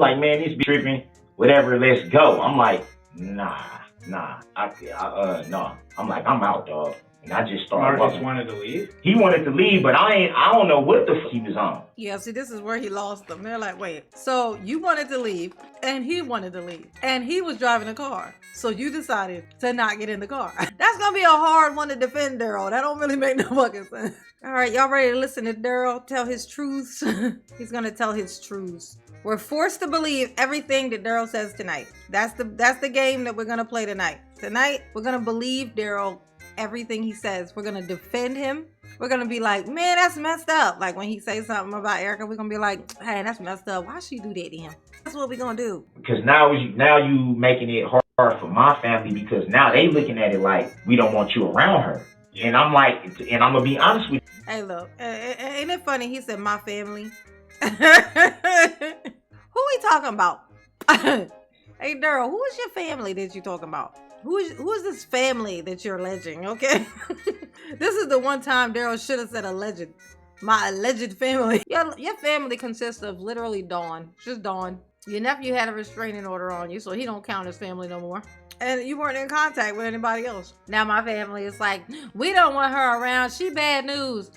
like, man, this be tripping, whatever, let's go. I'm like, nah, no. I'm like, I'm out, dog. And I just started Marcus walking. wanted to leave? He wanted to leave, but I don't know what the fuck he was on. Yeah, see, this is where he lost them. They're like, wait, so you wanted to leave, and he wanted to leave, and he was driving a car. So you decided to not get in the car. That's gonna be a hard one to defend, Daryl. That don't really make no fucking sense. All right, y'all ready to listen to Daryl tell his truths? He's gonna tell his truths. We're forced to believe everything that Daryl says tonight. That's the game that we're gonna play tonight. Tonight, we're gonna believe Daryl everything he says. We're gonna defend him. We're gonna be like, man, that's messed up. Like when he says something about Erica, we're gonna be like, hey, that's messed up. Why she do that to him? That's what we're gonna do. Because now you making it hard for my family, because now they looking at it like we don't want you around her. And I'm like, and I'm gonna be honest with you. Hey, look, ain't it funny? He said my family. Who we talking about? Hey, Daryl, who is your family that you talking about? Who is this family that you're alleging, okay? This is the one time Daryl should have said alleged. My alleged family. Your family consists of literally Dawn. Just Dawn. Your nephew had a restraining order on you, so he don't count as family no more. And you weren't in contact with anybody else. Now my family is like, we don't want her around. She bad news.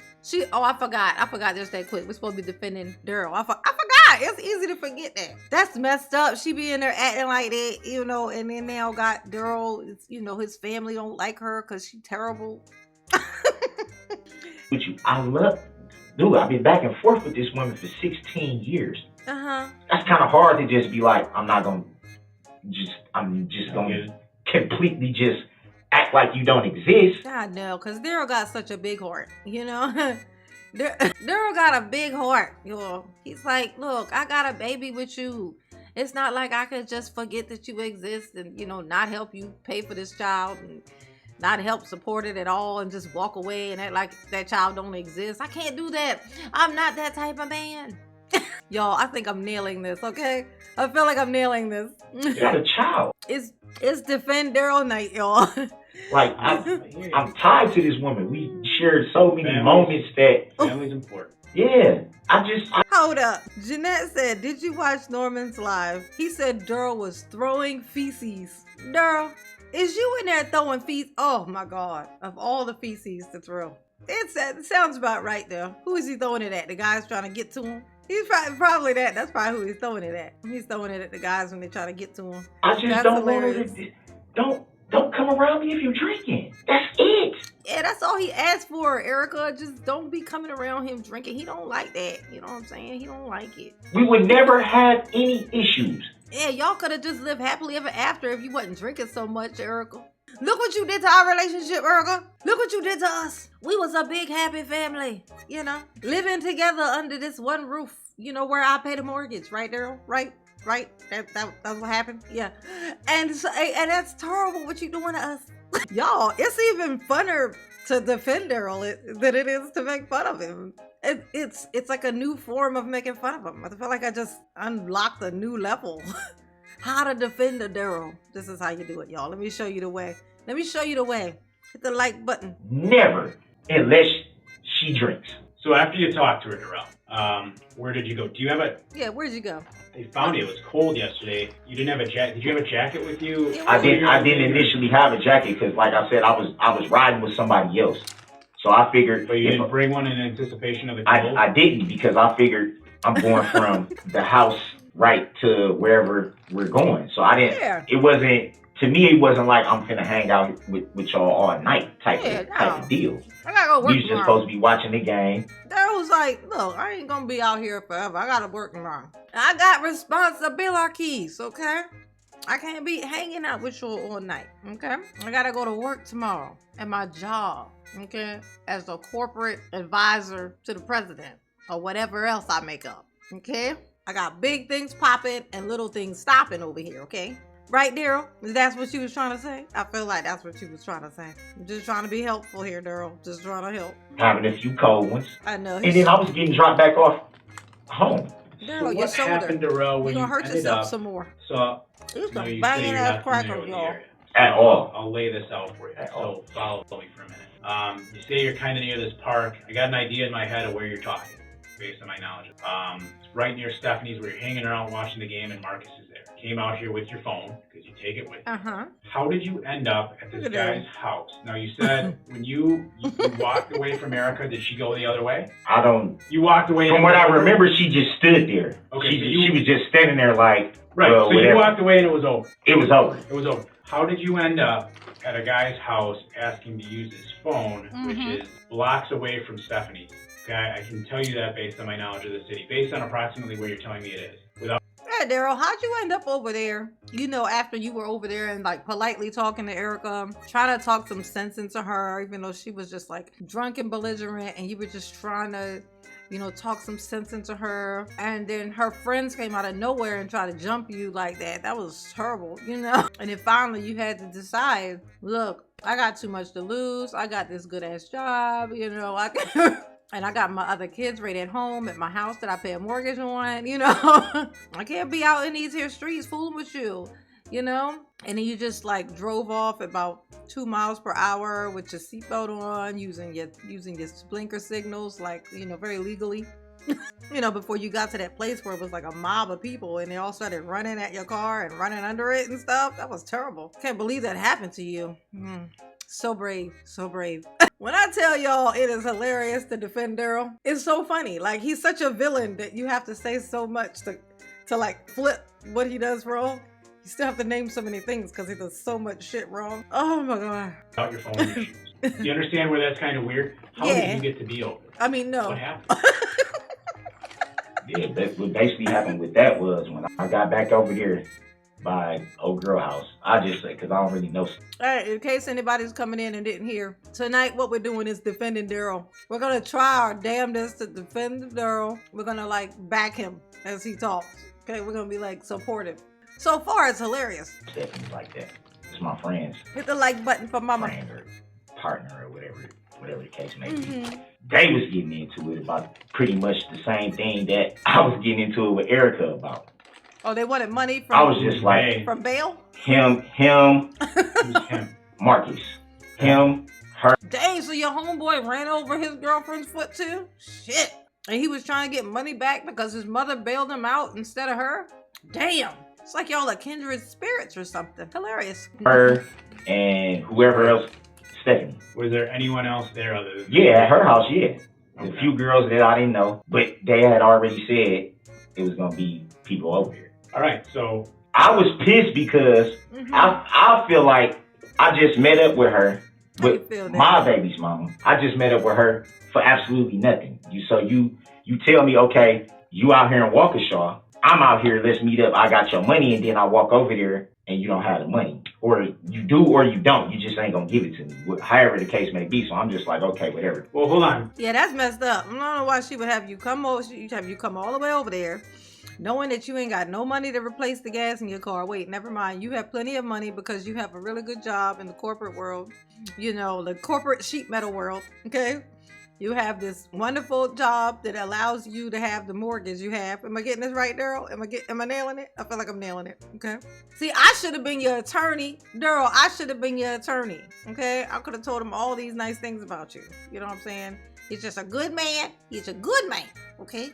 I forgot just that quick. We're supposed to be defending Daryl. I forgot. It's easy to forget that. That's messed up. She be in there acting like that, and then now got Daryl, his family don't like her because she's terrible. With you, I've been back and forth with this woman for 16 years. Uh-huh. That's kind of hard to just be like, I'm just gonna completely just act like you don't exist. God no, because Daryl got such a big heart, Daryl got a big heart, He's like, look, I got a baby with you. It's not like I could just forget that you exist and, not help you pay for this child and not help support it at all and just walk away and act like that child don't exist. I can't do that. I'm not that type of man. Y'all, I think I'm nailing this, okay? I feel like I'm nailing this. You got a child. It's defend Daryl night, y'all. Like, I'm tied to this woman. We shared so many moments that... Family's important. Yeah. Hold up. Jeanette said, did you watch Norman's live? He said Daryl was throwing feces. Daryl, is you in there throwing feces? Oh my God. Of all the feces to throw. It sounds about right there. Who is he throwing it at? The guys trying to get to him? He's probably that. That's probably who he's throwing it at. He's throwing it at the guys when they try to get to him. I just don't want to... Don't come around me if you're drinking. That's it. Yeah, that's all he asked for, Erica. Just don't be coming around him drinking. He don't like that. You know what I'm saying? He don't like it. We would never have any issues. Yeah, y'all could have just lived happily ever after if you wasn't drinking so much, Erica. Look what you did to our relationship, Erica. Look what you did to us. We was a big happy family, living together under this one roof, where I pay the mortgage, right, Daryl? Right? That's what happened? Yeah. And that's terrible what you doing to us. Y'all, it's even funner to defend Daryl than it is to make fun of him. It's like a new form of making fun of him. I feel like I just unlocked a new level. How to defend a Daryl. This is how you do it, y'all. Let me show you the way. Hit the like button. Never, unless she drinks. So after you talked to her, Daryl, where did you go? Do you have a... Yeah, where'd you go? They found you. It was cold yesterday. You didn't have a jacket. Did you have a jacket with you? I didn't initially have a jacket because, like I said, I was riding with somebody else. So I figured... But you didn't bring one in anticipation of the cold? I didn't, because I figured I'm going from the house right to wherever we're going. So I didn't... Yeah. It wasn't... To me, it wasn't like I'm finna hang out with y'all all night type of deal. I gotta go work We was just supposed to be watching the game. Daryl was like, look, I ain't gonna be out here forever. I gotta work tomorrow. I got responsibilities, okay? I can't be hanging out with you all night, okay? I gotta go to work tomorrow at my job, okay? As a corporate advisor to the president or whatever else I make up, okay? I got big things popping and little things stopping over here, okay? Right, Daryl? That's what you was trying to say? I feel like that's what you was trying to say. I'm just trying to be helpful here, Daryl. Just trying to help. Having a few cold ones. I know. And then I was getting dropped back off home. Daryl, what happened, Daryl, when you're you gonna hurt ended yourself up? some more. So, you some banging ass crackers, y'all. At all. I'll lay this out for you. So follow me for a minute. You say you're kind of near this park. I got an idea in my head of where you're talking, based on my knowledge. It's right near Stephanie's where you're hanging around watching the game and Marcus is there. Came out here with your phone because you take it with you. How did you end up at this guy's house? Now you said when you walked away from Erica, did she go the other way? I don't. You walked away. From what I remember, she just stood there. Okay. She was just standing there like. Right. So whatever. You walked away and it was over. It was over. It was over. How did you end up at a guy's house asking to use his phone, which is blocks away from Stephanie's? Okay, I can tell you that based on my knowledge of the city, based on approximately where you're telling me it is. Hey, Daryl, how'd you end up over there? You know, after you were over there and like politely talking to Erica, trying to talk some sense into her, even though she was just like drunk and belligerent, and you were just trying to, you know, talk some sense into her, and then her friends came out of nowhere and tried to jump you like that. That was terrible, you know? And then finally you had to decide, look, I got too much to lose. I got this good ass job, you know, and I got my other kids right at home at my house that I pay a mortgage on, you know? I can't be out in these here streets fooling with you, you know? And then you just like drove off about 2 miles per hour with your seatbelt on, using your blinker signals, like, you know, very legally. You know, before you got to that place where it was like a mob of people and they all started running at your car and running under it and stuff. That was terrible. Can't believe that happened to you. So brave, so brave. When I tell y'all it is hilarious to defend Daryl, it's so funny. Like, he's such a villain that you have to say so much to like flip what he does wrong. You still have to name so many things because he does so much shit wrong. Oh my God. Out your phone and your shoes. Do you understand where that's kind of weird? How did you get to be over there? I mean, no. What happened? Yeah, what basically happened with that was when I got back over here by old girl house. I just say, because I don't really know. All right, in case anybody's coming in and didn't hear, tonight what we're doing is defending Daryl. We're going to try our damnedest to defend Daryl. We're going to like back him as he talks. Okay, we're going to be like supportive. So far, it's hilarious. Stephanie's like that. It's my friends. Hit the like button for mama. Friend or partner or whatever the case may be. They was getting into it about pretty much the same thing that I was getting into it with Erica about. Oh, they wanted money from. I was just like from bail. Him, Marcus, him, her. Dang, so your homeboy ran over his girlfriend's foot too? Shit. And he was trying to get money back because his mother bailed him out instead of her? Damn. It's like y'all are kindred spirits or something. Hilarious. Her and whoever else. Stephanie. Was there anyone else there other than? Yeah, at her house, yeah. Okay. A few girls that I didn't know, but they had already said it was gonna be people over here. All right, so I was pissed because I feel like I just met up with her, with my baby's mama. I just met up with her for absolutely nothing. You tell me, okay, you out here in Waukesha, I'm out here, let's meet up. I got your money, and then I walk over there and you don't have the money. Or you do or you don't. You just ain't gonna give it to me. However the case may be. So I'm just like, okay, whatever. Well, hold on. Yeah, that's messed up. I don't know why she would have you come over. She'd have you come all the way over there, knowing that you ain't got no money to replace the gas in your car. Wait, never mind. You have plenty of money because you have a really good job in the corporate world. You know, the corporate sheet metal world. Okay? You have this wonderful job that allows you to have the mortgage you have. Am I getting this right, Daryl? Am I nailing it? I feel like I'm nailing it. Okay. See, I should have been your attorney. Daryl, I should have been your attorney. Okay. I could have told him all these nice things about you. You know what I'm saying? He's just a good man. He's a good man. Okay.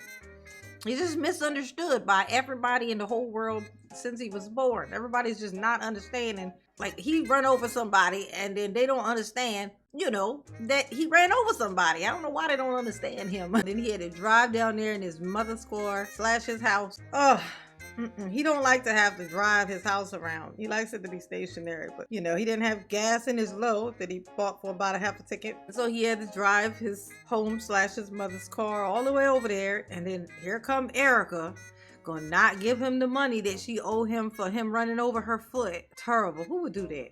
He's just misunderstood by everybody in the whole world since he was born. Everybody's just not understanding. Like, he run over somebody and then they don't understand, you know, that he ran over somebody. I don't know why they don't understand him. And then he had to drive down there in his mother's car / his house. Oh, he don't like to have to drive his house around. He likes it to be stationary. But, you know, he didn't have gas in his load that he bought for about a half a ticket. So he had to drive his home / his mother's car all the way over there. And then here come Erica. Gonna not give him the money that she owed him for him running over her foot. Terrible. Who would do that?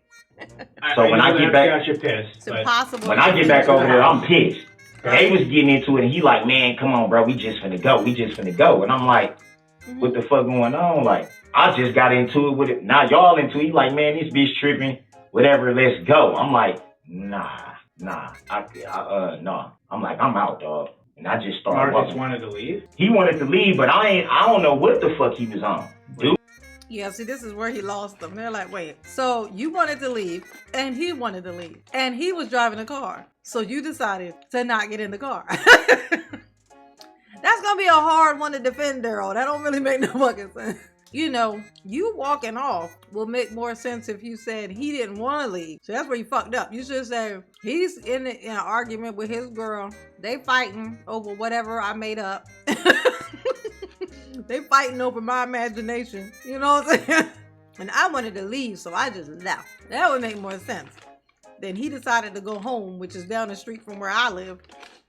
So when I get back, you're pissed. It's impossible. When I get back over there, I'm pissed. They was getting into it, and he like, man, come on, bro, we just finna go. And I'm like, what the fuck going on? Like, I just got into it with it. Now y'all into it. He like, man, this bitch tripping. Whatever, let's go. I'm like, nah. No. I'm like, I'm out, dog. And I just started Marcus wanted to leave? He wanted to leave, but I don't know what the fuck he was on. Dude. Yeah, see, this is where he lost them. They're like, wait, so you wanted to leave, and he wanted to leave, and he was driving the car. So you decided to not get in the car. That's gonna be a hard one to defend, Daryl. That don't really make no fucking sense. You know, you walking off will make more sense if you said he didn't want to leave. So that's where you fucked up. You should say he's in an argument with his girl. They fighting over whatever I made up. They fighting over my imagination. You know what I'm saying? And I wanted to leave, so I just left. That would make more sense. Then he decided to go home, which is down the street from where I live.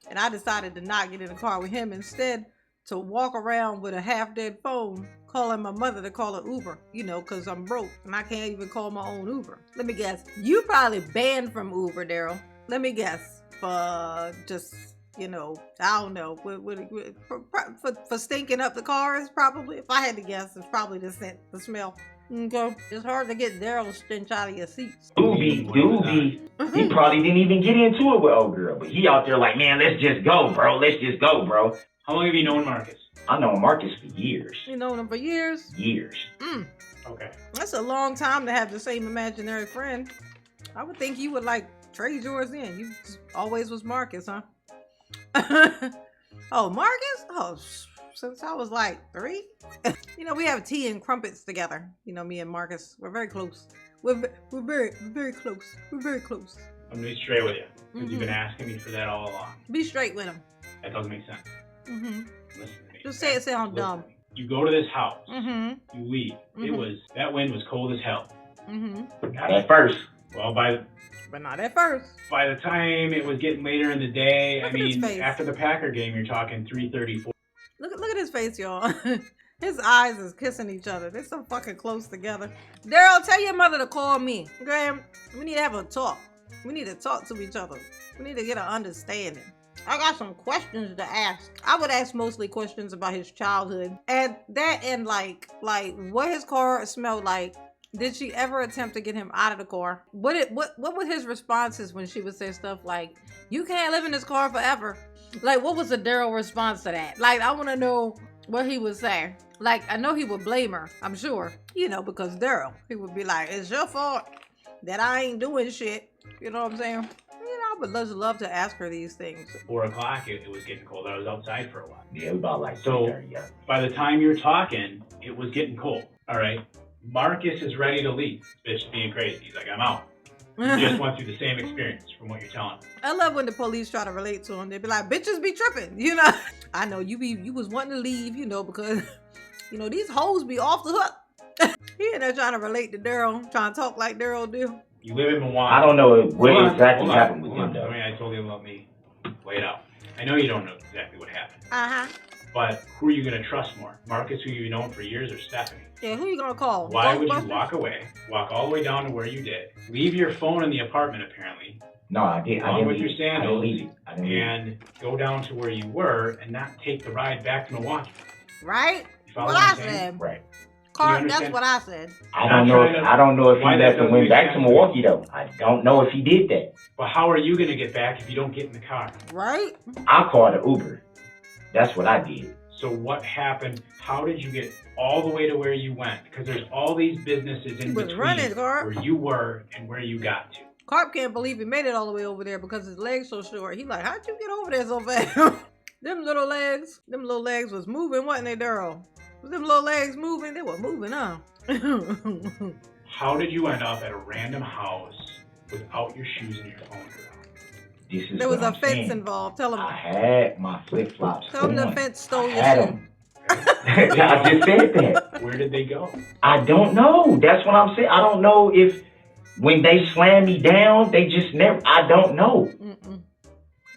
And I decided to not get in the car with him. Instead, to walk around with a half-dead phone, calling my mother to call an Uber, you know, because I'm broke and I can't even call my own Uber. Let me guess. You probably banned from Uber, Daryl. Let me guess. For just, you know, I don't know. For stinking up the cars, probably. If I had to guess, it's probably the scent, the smell. Okay. It's hard to get Daryl's stench out of your seats. Doobie. He probably didn't even get into it with old girl, but he out there like, man, let's just go, bro. Let's just go, bro. How long have you known Marcus? I know Marcus for years. You known him for years? Years. Okay. That's a long time to have the same imaginary friend. I would think you would like trade yours in. You just always was Marcus, huh? Oh, Marcus? Oh, since I was like 3. You know, we have tea and crumpets together. You know, me and Marcus. We're very close. We're very close. We're very close. I'm gonna be straight with you. Because you've been asking me for that all along. Be straight with him. That doesn't make sense. Listen to me. Just say it sounds dumb. You go to this house. You leave. That wind was cold as hell. Not at first. Well, but not at first. By the time it was getting later in the day, Look at his face. after the Packer game, you're talking 3:34. Look at his face, y'all. His eyes is kissing each other. They're so fucking close together. Daryl, tell your mother to call me. Okay? We need to have a talk. We need to talk to each other. We need to get an understanding. I got some questions to ask. I would ask mostly questions about his childhood. And that and like what his car smelled like. Did she ever attempt to get him out of the car? What were his responses when she would say stuff like, you can't live in this car forever? Like, what was the Daryl response to that? Like, I want to know what he would say. Like, I know he would blame her, I'm sure. You know, because Daryl, he would be like, it's your fault that I ain't doing shit. You know what I'm saying? You know, I would just love to ask her these things. 4 o'clock, it was getting cold. I was outside for a while. Yeah, about like so. By the time you're talking, it was getting cold. All right. Marcus is ready to leave. Bitch being crazy. He's like, I'm out. You just went through the same experience from what you're telling me. I love when the police try to relate to him. They be like, bitches be tripping, you know. I know you was wanting to leave, you know, because you know these hoes be off the hook. He in there trying to relate to Daryl, trying to talk like Daryl do. You live in Milwaukee. I don't know what exactly happened with him, though. I mean, I told you to let me lay it out. I know you don't know exactly what happened. But who are you going to trust more? Marcus, who you've known for years, or Stephanie? Yeah, who you going to call? Why would you walk away, walk all the way down to where you did, leave your phone in the apartment, apparently? No, I didn't. I didn't with leave. your sandals, I didn't leave. and go down to where you were and not take the ride back to Milwaukee. Right? What I said. Right. Clark, that's what I said. I don't know if he left and went back to Milwaukee, though. I don't know if he did that. But how are you going to get back if you don't get in the car? Right? I called an Uber. That's what I did. So what happened? How did you get all the way to where you went? Because there's all these businesses in between where you were and where you got to. Carp can't believe he made it all the way over there because his legs so short. He like, how'd you get over there so fast? Them little legs was moving, wasn't they, Daryl? Was them little legs moving? They were moving, huh? How did you end up at a random house without your shoes and your phone, Daryl? There was a fence involved. Tell him. I had my flip-flops. Tell him the fence stole your shit. I just said that. Where did they go? I don't know. That's what I'm saying. I don't know if when they slammed me down, they just never. I don't know.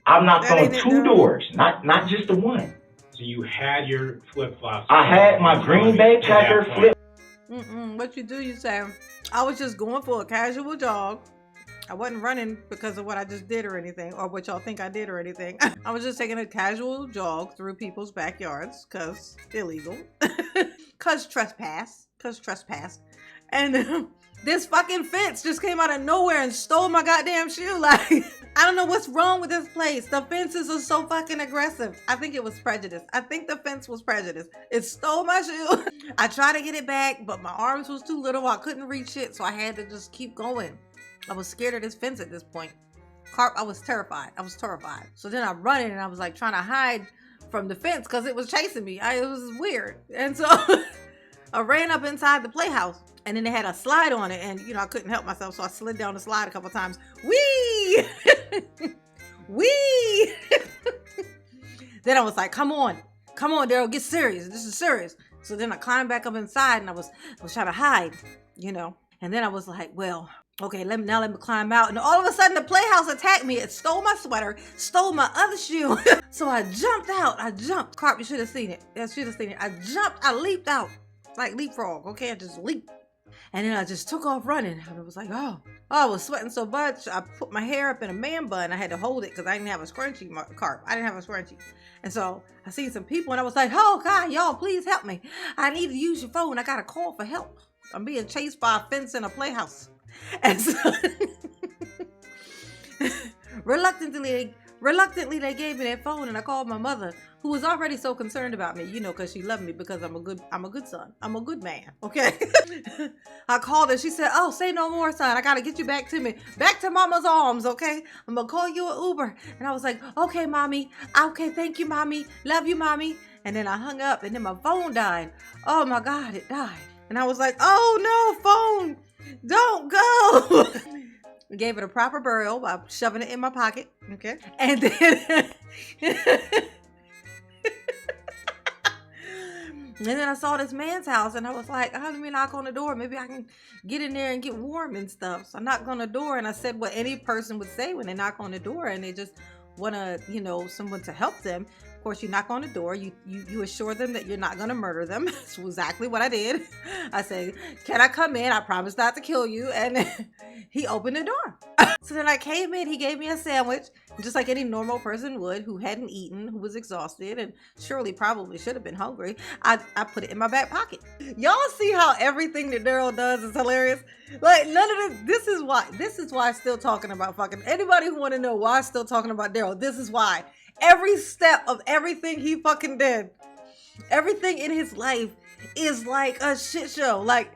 I'm not throwing 2 doors, not just the one. So you had your flip-flops. I had my Green Bay Packer flip. What you do, you say, I was just going for a casual jog. I wasn't running because of what I just did or anything, or what y'all think I did or anything. I was just taking a casual jog through people's backyards, cause illegal, cause trespass. And this fucking fence just came out of nowhere and stole my goddamn shoe. Like, I don't know what's wrong with this place. The fences are so fucking aggressive. I think it was prejudice. I think the fence was prejudice. It stole my shoe. I tried to get it back, but my arms was too little. I couldn't reach it, so I had to just keep going. I was scared of this fence at this point. I was terrified. So then I run in and I was like trying to hide from the fence because it was chasing me. It was weird. And so I ran up inside the playhouse, and then they had a slide on it, and you know, I couldn't help myself, so I slid down the slide a couple times. Wee! Wee! Then I was like, come on, Daryl, get serious. This is serious. So then I climbed back up inside, and I was trying to hide, you know. And then I was like, well, okay, let me climb out. And all of a sudden, the playhouse attacked me. It stole my sweater, stole my other shoe. So I jumped out. Carp, you should have seen it. I leaped out. Like leapfrog, okay? I just leaped. And then I just took off running. And I was like, oh, I was sweating so much. I put my hair up in a man bun. I had to hold it because I didn't have a scrunchie, Carp. I didn't have a scrunchie. And so I seen some people, and I was like, oh, God, y'all, please help me. I need to use your phone. I got to call for help. I'm being chased by a fence in a playhouse. And so reluctantly, they gave me their phone, and I called my mother, who was already so concerned about me, you know, because she loved me because I'm a good son. I'm a good man, okay? I called her. She said, oh, say no more, son. I got to get you back to me. Back to mama's arms, okay? I'm going to call you an Uber. And I was like, okay, mommy. Okay, thank you, mommy. Love you, mommy. And then I hung up, and then my phone died. Oh, my God, it died. And I was like, oh, no, phone. Don't go. We gave it a proper burial by shoving it in my pocket, okay? And then... And then I saw this man's house, and I was like, let me knock on the door. Maybe I can get in there and get warm and stuff. So I knocked on the door, and I said what any person would say when they knock on the door and they just want to, you know, someone to help them. Of course, you knock on the door, you assure them that you're not going to murder them. That's exactly what I did. I said, can I come in? I promise not to kill you. And he opened the door. So then I came in, he gave me a sandwich, just like any normal person would who hadn't eaten, who was exhausted, and surely probably should have been hungry. I put it in my back pocket. Y'all see how everything that Daryl does is hilarious? Like, none of this is why I'm still talking about fucking, anybody who want to know why I'm still talking about Daryl, this is why. Every step of everything he fucking did, everything in his life is like a shit show. Like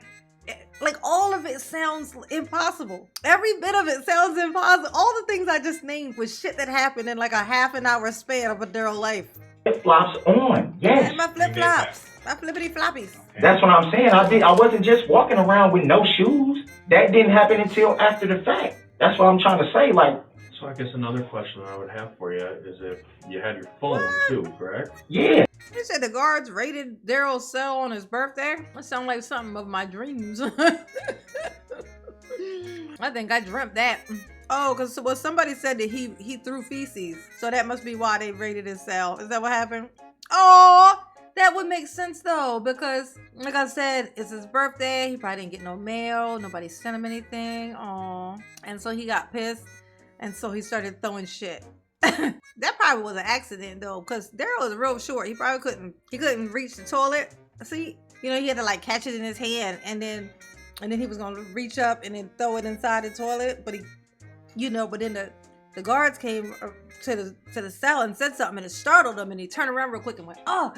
all of it sounds impossible. Every bit of it sounds impossible. All the things I just named was shit that happened in like a half an hour span of a Daryl life. Flip-flops on, yes. And my flip-flops, my flippity-floppies. That's what I'm saying. I wasn't just walking around with no shoes. That didn't happen until after the fact. That's what I'm trying to say. Like, so I guess another question I would have for you is if you had your phone too, correct? Yeah. You said the guards raided Daryl's cell on his birthday? That sounds like something of my dreams. I think I dreamt that. Oh, because somebody said that he threw feces. So that must be why they raided his cell. Is that what happened? Oh, that would make sense though, because like I said, it's his birthday. He probably didn't get no mail. Nobody sent him anything. Oh, and so he got pissed. And so he started throwing shit. That probably was an accident though, because Daryl was real short. He probably couldn't reach the toilet. See, you know, he had to like catch it in his hand, and then he was gonna reach up and then throw it inside the toilet. But then the guards came to the cell and said something, and it startled him, and he turned around real quick and went, oh,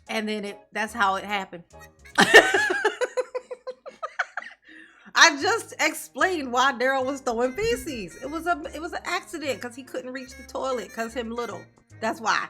and then that's how it happened. I just explained why Daryl was throwing feces. It was an accident because he couldn't reach the toilet because him little. That's why.